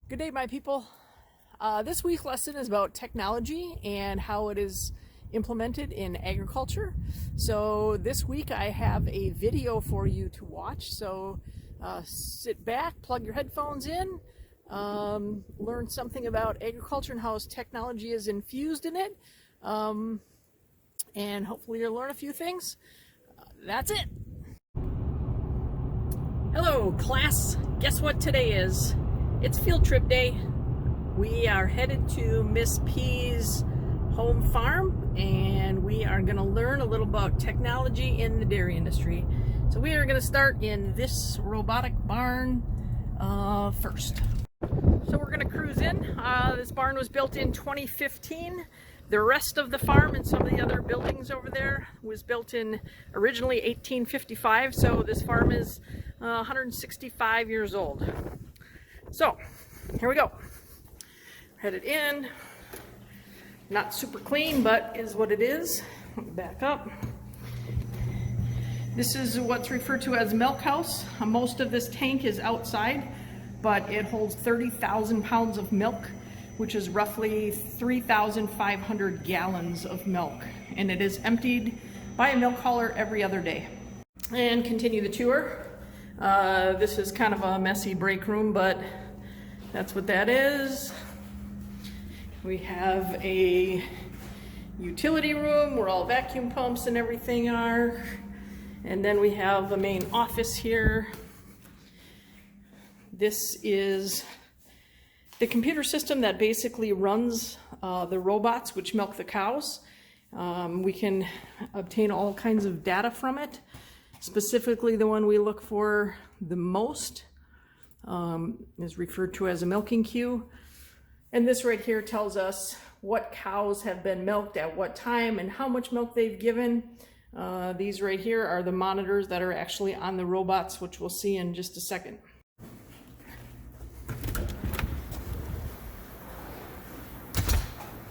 Good day, my people. This week's lesson is about technology and how it is implemented in agriculture. So this week I have a video for you to watch. So sit back, plug your headphones in, learn something about agriculture and how technology is infused in it, and hopefully you'll learn a few things. That's it. Hello, class. Guess what today is? It's field trip day. We are headed to Miss P's home farm and we are going to learn a little about technology in the dairy industry. So we are going to start in this robotic barn first. So we're going to cruise in. This barn was built in 2015. The rest of the farm and some of the other buildings over there was built in originally 1855. So this farm is 165 years old. So, here we go. Headed in. Not super clean, but is what it is. Back up. This is what's referred to as milk house. Most of this tank is outside, but it holds 30,000 pounds of milk, which is roughly 3,500 gallons of milk. And it is emptied by a milk hauler every other day. And continue the tour. This is kind of a messy break room, but that's what that is. We have a utility room where all vacuum pumps and everything are. And then we have the main office here. This is the computer system that basically runs the robots which milk the cows. We can obtain all kinds of data from it. Specifically, the one we look for the most is referred to as a milking queue. And this right here tells us what cows have been milked at what time and how much milk they've given. These right here are the monitors that are actually on the robots, which we'll see in just a second.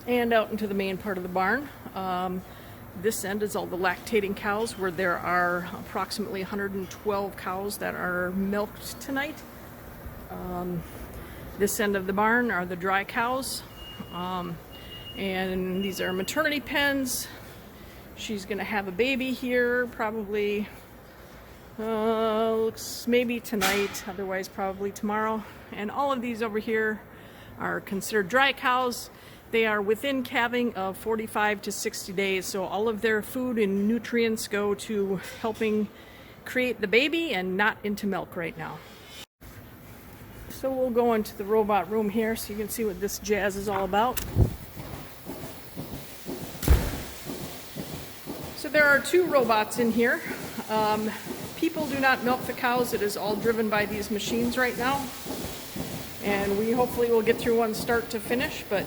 And out into the main part of the barn. This end is all the lactating cows, where there are approximately 112 cows that are milked tonight. This end of the barn are the dry cows. And these are maternity pens. She's going to have a baby here, probably, looks maybe tonight, otherwise probably tomorrow. And all of these over here are considered dry cows. They are within calving of 45 to 60 days, so all of their food and nutrients go to helping create the baby and not into milk right now. So we'll go into the robot room here so you can see what this jazz is all about. So there are two robots in here. People do not milk the cows. It is all driven by these machines right now. And we hopefully will get through one start to finish, but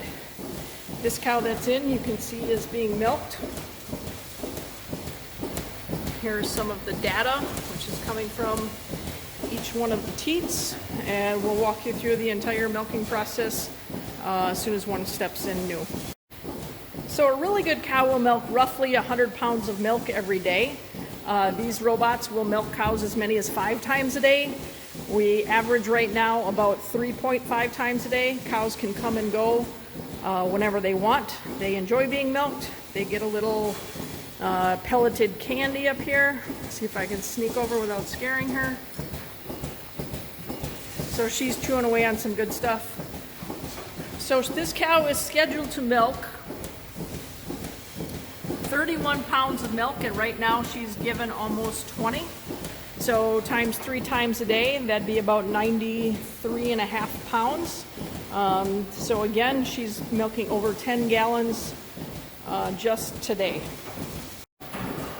this cow that's in, you can see, is being milked. Here's some of the data, which is coming from each one of the teats, and we'll walk you through the entire milking process as soon as one steps in new. So a really good cow will milk roughly 100 pounds of milk every day. These robots will milk cows as many as 5 times a day. We average right now about 3.5 times a day. Cows can come and go whenever they want. They enjoy being milked. They get a little pelleted candy up here. Let's see if I can sneak over without scaring her. So she's chewing away on some good stuff. So this cow is scheduled to milk 31 pounds of milk, and right now she's given almost 20. So times 3 times a day, that'd be about 93.5 pounds. So again, she's milking over 10 gallons just today.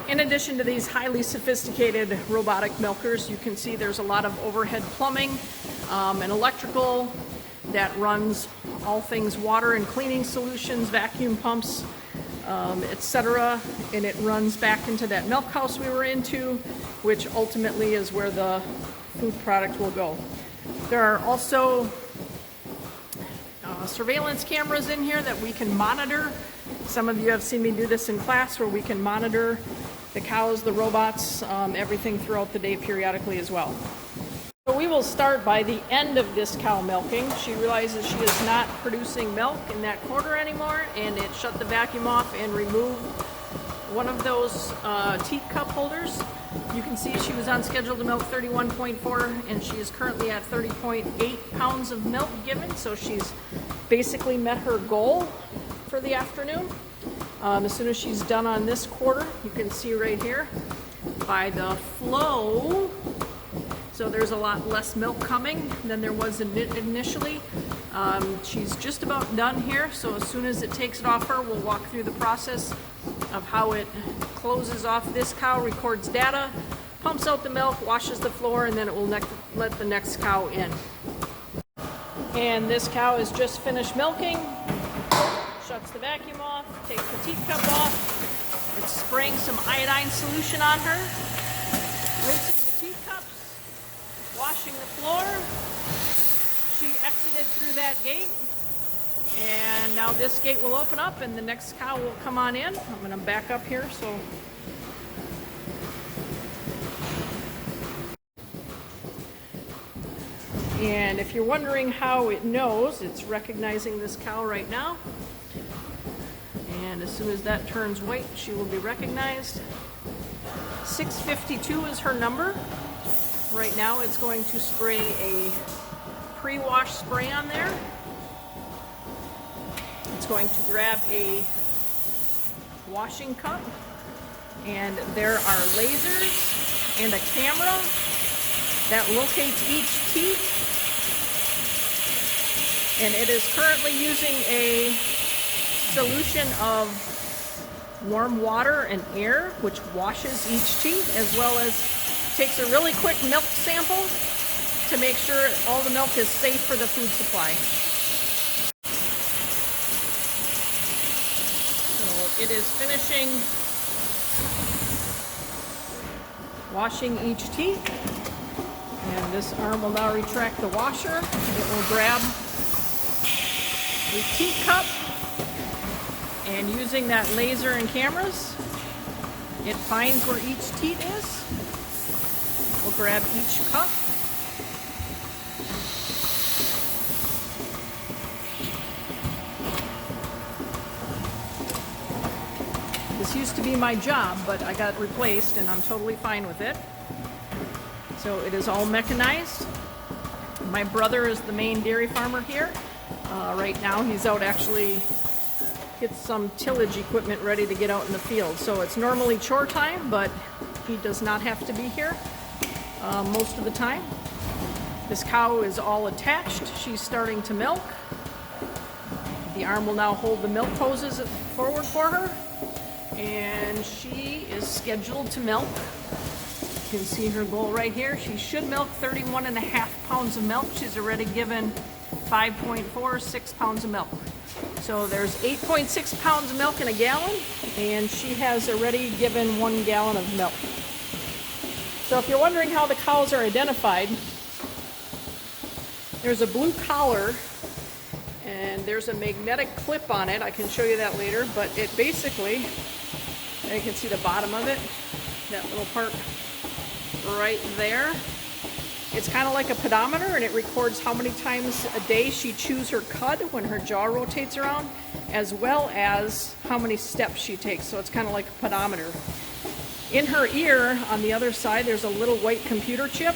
In addition to these highly sophisticated robotic milkers, you can see there's a lot of overhead plumbing and electrical that runs all things water and cleaning solutions, vacuum pumps, etc. And it runs back into that milk house we were into, which ultimately is where the food product will go. There are also surveillance cameras in here that we can monitor. Some of you have seen me do this in class, where we can monitor the cows, the robots, everything throughout the day periodically as well. So we will start by the end of this cow milking. She realizes she is not producing milk in that quarter anymore, and it shut the vacuum off and removed one of those teat cup holders. You can see she was on schedule to milk 31.4, and she is currently at 30.8 pounds of milk given, so she's basically met her goal for the afternoon. As soon as she's done on this quarter, you can see right here by the flow, so there's a lot less milk coming than there was initially. She's just about done here, so as soon as it takes it off her, we'll walk through the process of how it closes off this cow, records data, pumps out the milk, washes the floor, and then it will let the next cow in. And this cow is just finished milking, shuts the vacuum off, takes the teat cup off. It's spraying some iodine solution on her, rinsing the teat cups, washing the floor. She exited through that gate, and now this gate will open up and the next cow will come on in. I'm going to back up here so and if you're wondering how it knows, it's recognizing this cow right now, and as soon as that turns white, she will be recognized. 652 is her number. Right now it's going to spray a pre-wash spray on there. It's going to grab a washing cup, and there are lasers and a camera that locates each teat, and it is currently using a solution of warm water and air which washes each teat, as well as takes a really quick milk sample to make sure all the milk is safe for the food supply. So it is finishing washing each teat, and this arm will now retract the washer. It will grab a teat cup, and using that laser and cameras, it finds where each teat is. We'll grab each cup. This used to be my job, but I got replaced and I'm totally fine with it. So it is all mechanized. My brother is the main dairy farmer here. Right now he's out actually gets some tillage equipment ready to get out in the field. So it's normally chore time, but he does not have to be here most of the time. This cow is all attached. She's starting to milk. The arm will now hold the milk hoses forward for her, and she is scheduled to milk. You can see her goal right here. She should milk 31.5 pounds of milk. She's already given 5.46 pounds of milk. So there's 8.6 pounds of milk in a gallon, and she has already given 1 gallon of milk. So if you're wondering how the cows are identified, there's a blue collar and there's a magnetic clip on it. I can show you that later, but it basically, you can see the bottom of it, that little part right there. It's kind of like a pedometer, and it records how many times a day she chews her cud when her jaw rotates around, as well as how many steps she takes. So it's kind of like a pedometer. In her ear, on the other side, there's a little white computer chip,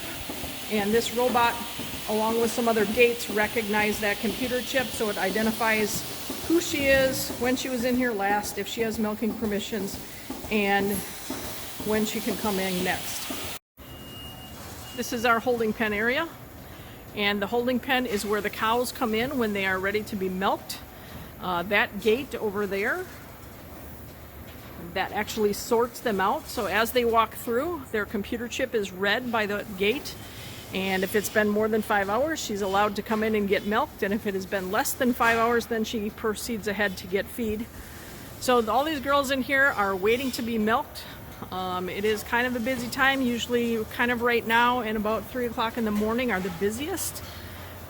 and this robot, along with some other gates, recognize that computer chip, so it identifies who she is, when she was in here last, if she has milking permissions, and when she can come in next. This is our holding pen area, and the holding pen is where the cows come in when they are ready to be milked. That gate over there, that actually sorts them out. So as they walk through, their computer chip is read by the gate, and if it's been more than 5 hours, she's allowed to come in and get milked, and if it has been less than 5 hours, then she proceeds ahead to get feed. So all these girls in here are waiting to be milked. It is kind of a busy time. Usually kind of right now and about 3 o'clock in the morning are the busiest.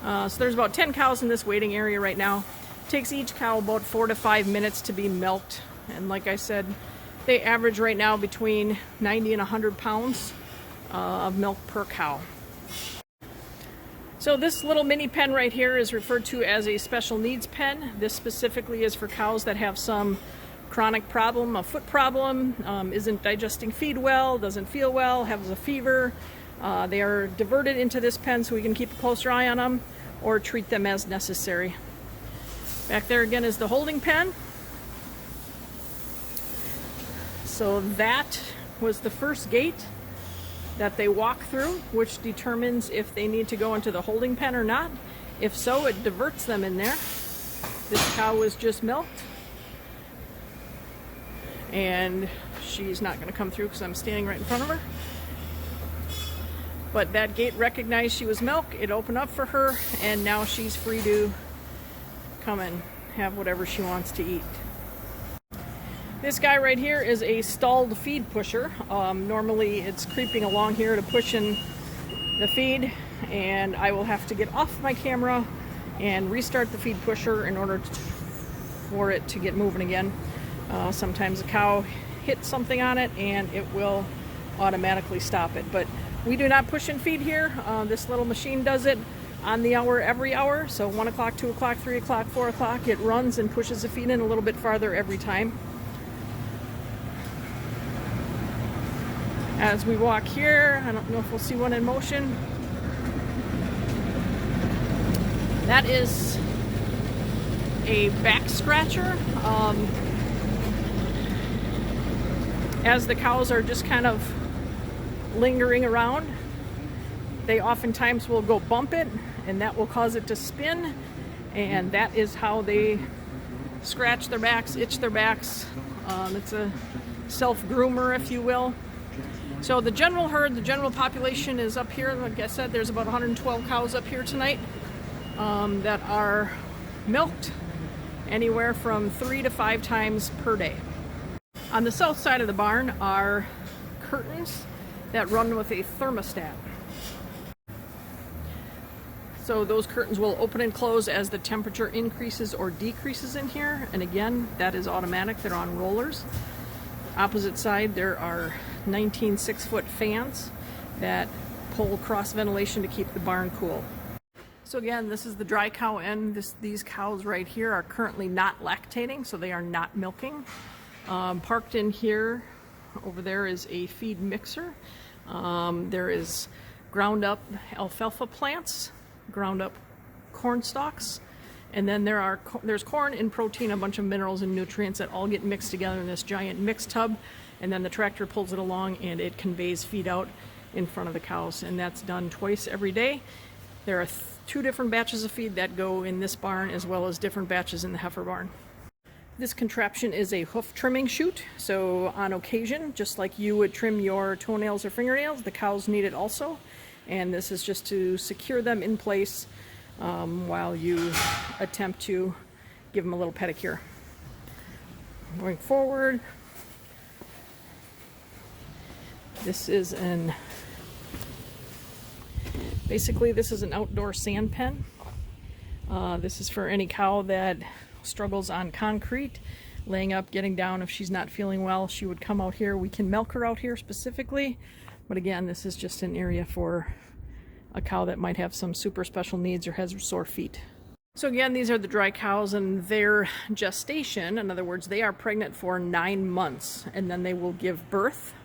So there's about 10 cows in this waiting area right now. It takes each cow about 4 to 5 minutes to be milked. And like I said, they average right now between 90 and 100 pounds of milk per cow. So this little mini pen right here is referred to as a special needs pen. This specifically is for cows that have some chronic problem, a foot problem, isn't digesting feed well, doesn't feel well, has a fever. They are diverted into this pen so we can keep a closer eye on them or treat them as necessary. Back there again is the holding pen. So that was the first gate that they walk through, which determines if they need to go into the holding pen or not. If so, it diverts them in there. This cow was just milked, and she's not going to come through because I'm standing right in front of her. But that gate recognized she was milked, it opened up for her, and now she's free to come and have whatever she wants to eat. This guy right here is a stalled feed pusher. Normally it's creeping along here to push in the feed, and I will have to get off my camera and restart the feed pusher in order for it to get moving again. Sometimes a cow hits something on it and it will automatically stop it. But we do not push in feed here. This little machine does it on the hour, every hour. So 1 o'clock, 2 o'clock, 3 o'clock, 4 o'clock, it runs and pushes the feed in a little bit farther every time. As we walk here, I don't know if we'll see one in motion. That is a back scratcher. As the cows are just kind of lingering around, they oftentimes will go bump it, and that will cause it to spin, and that is how they scratch their backs, itch their backs. It's a self-groomer, if you will. So the general herd, the general population is up here. Like I said, there's about 112 cows up here tonight that are milked anywhere from 3 to 5 times per day. On the south side of the barn are curtains that run with a thermostat. So those curtains will open and close as the temperature increases or decreases in here. And again, that is automatic. They're on rollers. Opposite side, there are 19 6-foot fans that pull cross ventilation to keep the barn cool. So again, this is the dry cow end. These cows right here are currently not lactating, so they are not milking. Parked in here, over there is a feed mixer. There is ground up alfalfa plants, ground up corn stalks, and then there's corn and protein, a bunch of minerals and nutrients that all get mixed together in this giant mix tub, and then the tractor pulls it along and it conveys feed out in front of the cows, and that's done twice every day. There are 2 different batches of feed that go in this barn, as well as different batches in the heifer barn. This contraption is a hoof trimming chute, so on occasion, just like you would trim your toenails or fingernails, the cows need it also, and this is just to secure them in place while you attempt to give them a little pedicure. Going forward, this is basically this is an outdoor sand pen. This is for any cow that struggles on concrete, laying up, getting down. If she's not feeling well, she would come out here. We can milk her out here specifically, but again, this is just an area for a cow that might have some super special needs or has sore feet. So again, these are the dry cows and their gestation. In other words, they are pregnant for 9 months, and then they will give birth.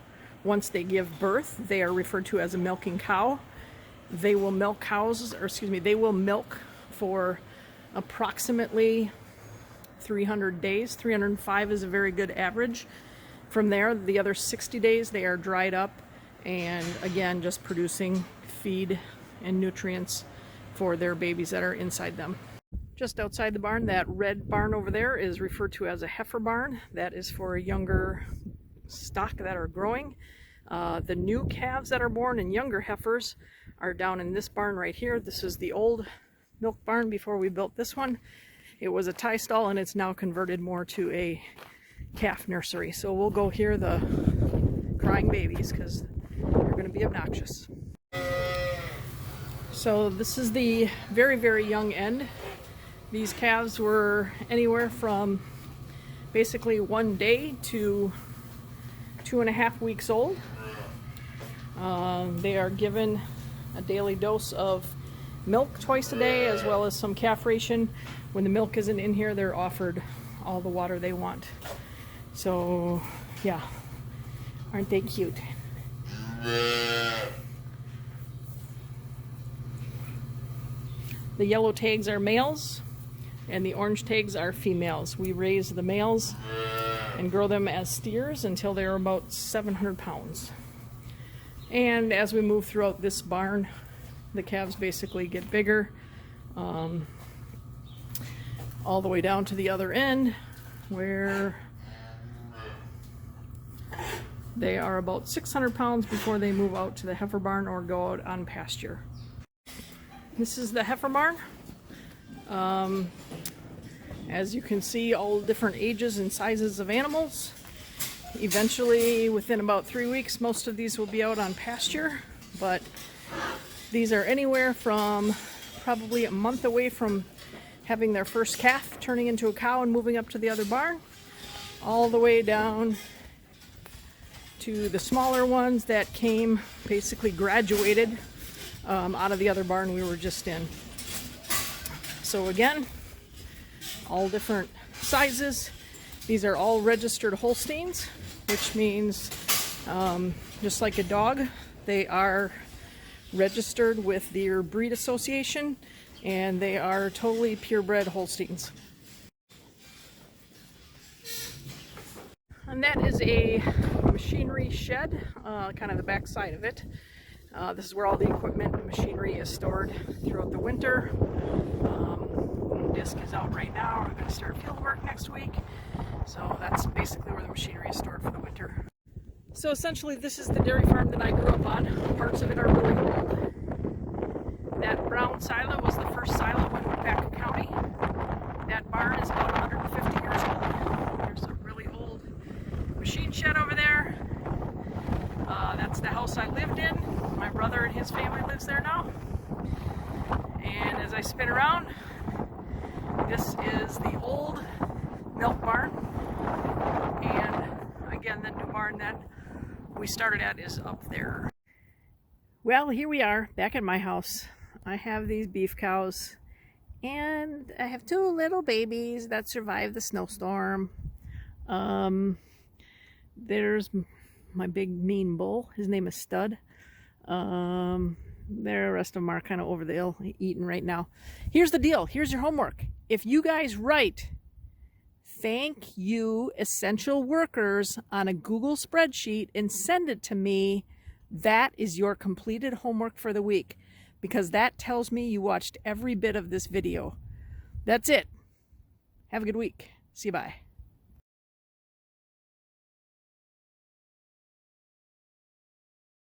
Once they give birth, they are referred to as a milking cow. They will milk they will milk for approximately 300 days. 305 is a very good average. From there, the other 60 days, they are dried up and again, just producing feed and nutrients for their babies that are inside them. Just outside the barn, that red barn over there is referred to as a heifer barn. That is for a younger stock that are growing. The new calves that are born and younger heifers are down in this barn right here. This is the old milk barn before we built this one. It was a tie stall and it's now converted more to a calf nursery. So we'll go hear the crying babies because they're going to be obnoxious. So this is the very, very young end. These calves were anywhere from basically 1 day to 2.5 weeks old. They are given a daily dose of milk twice a day, as well as some calf ration. When the milk isn't in here, they're offered all the water they want. So yeah, aren't they cute? The yellow tags are males and the orange tags are females. We raise the males and grow them as steers until they're about 700 pounds. And as we move throughout this barn, the calves basically get bigger, all the way down to the other end where they are about 600 pounds before they move out to the heifer barn or go out on pasture. This is the heifer barn. As you can see, all different ages and sizes of animals. Eventually, within about 3 weeks, most of these will be out on pasture, but these are anywhere from probably a month away from having their first calf, turning into a cow and moving up to the other barn, all the way down to the smaller ones that came, basically graduated out of the other barn we were just in. So again, all different sizes. These are all registered Holsteins, which means just like a dog, they are registered with their breed association, and they are totally purebred Holsteins. And that is a machinery shed, kind of the back side of it. This is where all the equipment and machinery is stored throughout the winter. Disc is out right now. We're going to start field work next week. So that's basically where the machinery is stored for the winter. So essentially this is the dairy farm that I grew up on. Parts of it are really old. That brown silo was the first silo in Wapaka County. That barn is about 150 years old. There's a really old machine shed over there. That's the house I lived in. My brother and his family lives there now. And as I spin around, this is the old milk barn. And again, the new barn that we started at is up there. Well, here we are back at my house. I have these beef cows and I have 2 little babies that survived the snowstorm. There's my big mean bull. His name is Stud. The rest of them are kind of over the hill eating right now. Here's the deal. Here's your homework. If you guys write "Thank you, essential workers" on a Google spreadsheet and send it to me, that is your completed homework for the week, because that tells me you watched every bit of this video. That's it. Have a good week. See you. Bye.